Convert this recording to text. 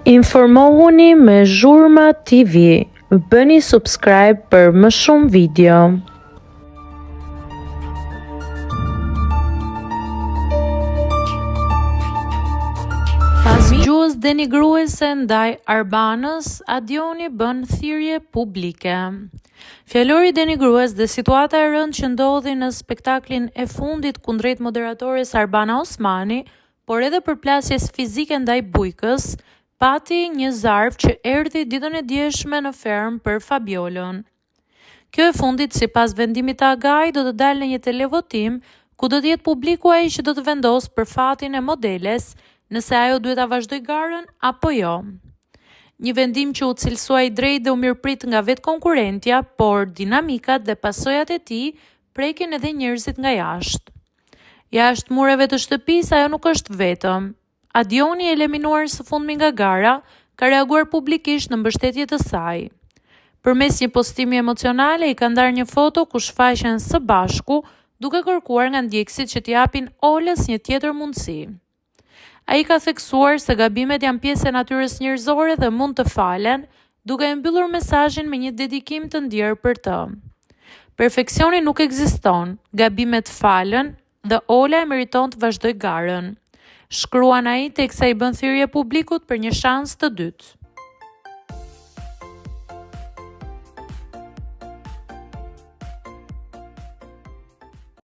Informohuni me Zhurma TV. Bëni subscribe për më shumë video. Pas gjuhës denigruese ndaj Arbanës, Adioni bën thirrje publike. Fjalori denigrues dhe situata e rëndë që ndodhi në spektaklin e fundit kundrejt moderatores Arbana Osmani, por edhe përplasjes fizike ndaj Bujkës, pati një zarf që erdhi ditën e djeshme në ferm për Fabiolën. Kjo e fundit, sipas vendimit të Agaj, do të dalë në një televotim ku do të jetë publiku ai që do të vendosë për fatin e modeles, nëse ajo duhet ta vazhdoj garën apo jo. Një vendim që u cilësua i drejtë dhe u mirëprit nga vetë konkurrentja, por dinamikat dhe pasojat e tij prekin edhe njerëzit nga jashtë. Jashtë mureve të shtëpisë ajo nuk është vetëm. Adioni, eliminuar së fundmi nga gara, ka reaguar publikisht në mbështetje të saj. Përmes një postimi emocionale, i ka ndarë një foto ku shfaqen së bashku, duke kërkuar nga ndjekësit që t'i japin Olës një tjetër mundësi. Ai ka theksuar se gabimet janë pjesë e natyrës njerëzore dhe mund të falen, duke e mbyllur mesazhin me një dedikim të ndjerë për të. Perfeksioni nuk ekziston, gabimet falen dhe Ola e meriton të vazhdoj garën. Shkruan ai teksa i bën thirrje publikut për një shans të dytë.